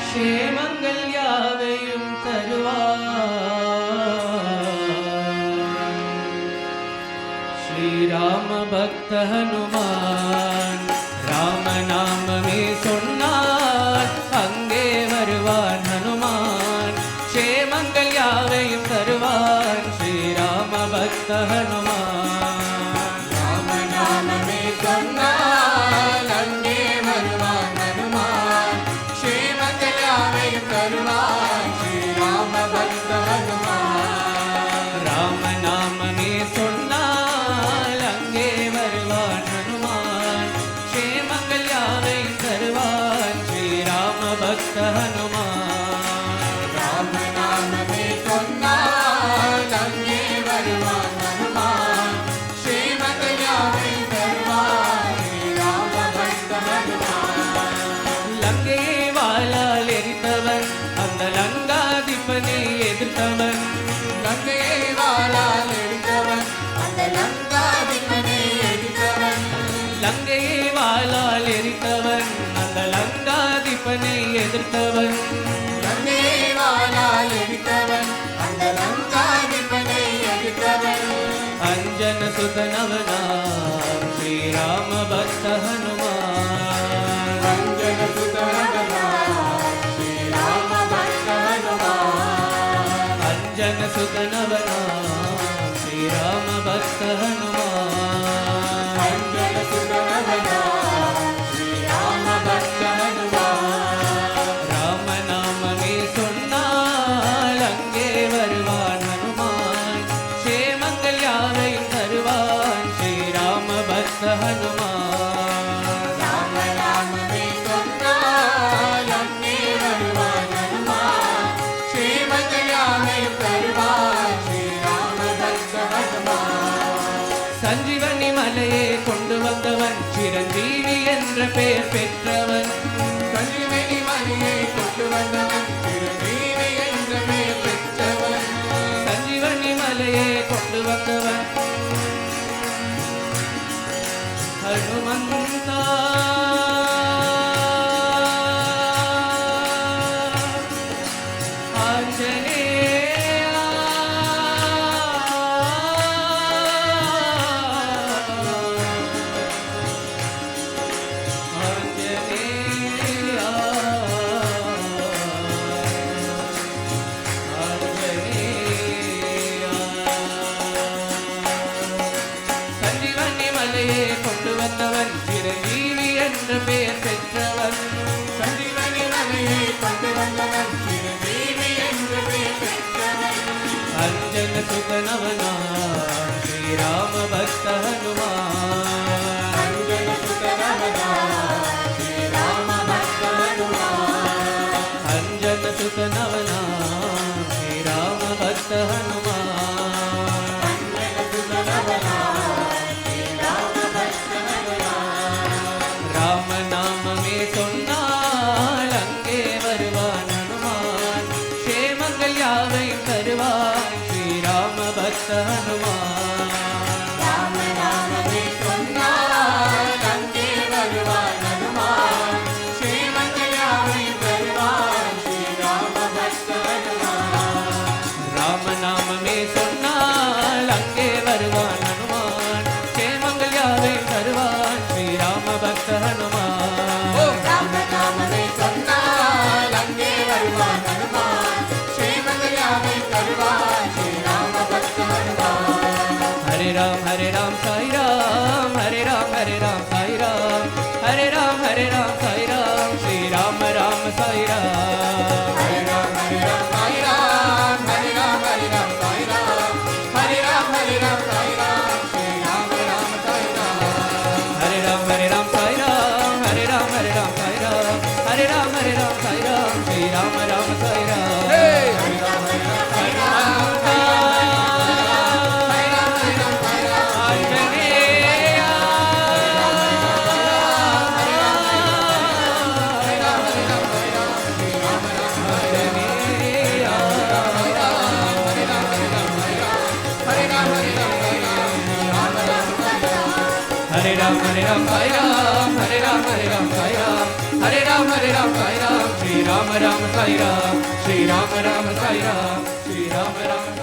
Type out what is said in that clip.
ക്ഷേമങ്ങൾ യാവയും श्रीराम भक्त हनुमान राम नाम में சொன்னான் அங்கே வருவான் हनुमान க்ஷேமங்கள் யாவையும் தருவான் श्रीराम भक्त हनुमान राम नाम में சொன்னான் அங்கே வருவான் हनुमान க்ஷேமங்கள் யாவையும் தருவான் श्रीराम भक्त हनुमान राम नाम में சொன்னான் அங்கே வருவான் हनुमान க்ஷேமங்கள் யாவையும் தருவான் श्रीराम भक्त हनुमान राम नाम में சொன்னான் அங்கே வருவான் हनुमान க்ஷேமங்கள் யாவையும் தருவான் श्रीराम भक्त हनुमान லங்கையை வாளால் எரித்தவன் அந்த லங்காதிபனை எதிர்த்தவன் லங்கையை வாளால் எரித்தவன் அந்த லங்காதிபனை எதிர்த்தவன் லங்கையை வாளால் எரித்தவன் அந்த லங்காதிபனை எதிர்த்தவன் லங்கையை வாளால் எரித்தவன் அந்த லங்காதிபனை எதிர்த்தவன் அஞ்சன சுதனவனாம் ஸ்ரீராம பக்த ஹனுமான் அஞ்சன சுதனவனாம் ஸ்ரீராம பக்த ஹனுமான் அஞ்சன சுதனவனாம் ஸ்ரீராம பக்த ஹனுமான் அஞ்சன சுதனவனாம் ஸ்ரீராம பக்த ஹனுமான் ராம நாமமே சொன்னால் அங்கே வருவான் ஹனுமான் க்ஷேமங்கள் யாவையும் தருவான் ஸ்ரீராம பக்த ஹனுமான் ராம நாமமே சொன்னால் அங்கே வருவான் ஹனுமான் க்ஷேமங்கள் யாவையும் தருவான் ஸ்ரீராம பக்த ஹனுமான் சஞ்சீவனி மலையை கொண்டு வந்தவன் சிரஞ்சீவி என்ற பெயர் பெற்றவன் சஞ்சீவனி மலையை கொண்டு வந்தவன் சிரஞ்சீவி என்ற பெயர் பெற்றவன் சஞ்சீவனி மலையை கொண்டு வந்தவன் ஹனுமந்தா ஆஞ்சநேயா ஆஞ்சநேயா சஞ்சீவனி மலையை கொண்டு வந்தவன் சிரஞ்சீவி என்ற பெயர் பெற்றவன் சஞ்சீவனி மலையை கொண்டு வந்தவன் சிரஞ்சீவி என்ற பெயர் பெற்றவன் அஞ்சன சுதனவனான் ஸ்ரீராம பக்த ஹனுமான் அஞ்சன சுதனவனாம் ஸ்ரீராம பக்த ஹனுமான் அஞ்சன சுதனவனான் ஸ்ரீராம பக்த ஹனுமான் அஞ்சன சுதனவனாம் ஸ்ரீராம பக்த ஹனுமான் ராம நாமமே சொன்னால் அங்கே வருவான் ஹனுமான் க்ஷேமங்கள் யாவையும் தருவான் ஸ்ரீராம பக்த ஹனுமான் ராம நாமமே சொன்னால் அங்கே வருவான் ஹனுமான் க்ஷேமங்கள் யாவையும் தருவான் ஸ்ரீராம பக்த ஹனுமான் ராம நாமமே சொன்னால் அங்கே வருவான் ஹனுமான் க்ஷேமங்கள் யாவையும் தருவான் ஸ்ரீராம பக்த ஹனுமான் ராம நாமமே சொன்னால் அங்கே வருவான் ஹனுமான் க்ஷேமங்கள் யாவையும் தருவான் ஸ்ரீராம பக்த ஹனுமான் ஹரே ராம் சாய் ராம் ஹரே ராம் சாய் ராம் ஹரே ராம் சாய் ராம் ஸ்ரீராம ராம சாய் ராம் ஹரே ராம் சாய் ராம் ஹரே ராம் சாய் ராம் ஹரே ராம் சாய் ராம் ஸ்ரீராம ராம சாய் ராம் ஹரே ராம் சாய் ராம் ஹரே ராம் சாய் ராம் ஹரே ராம் சாய் ராம் ஸ்ரீராம ராம சாய் ராம் ஆஞ்சநேயா ஆஞ்சநேயா हरे राम साई राम हरे Ram Sai Ram Hare Ram, Sai Ram, Shri Ram, Ram, Sai Ram, Shri Ram, Ram, Sai Ram, Shri Ram, Ram.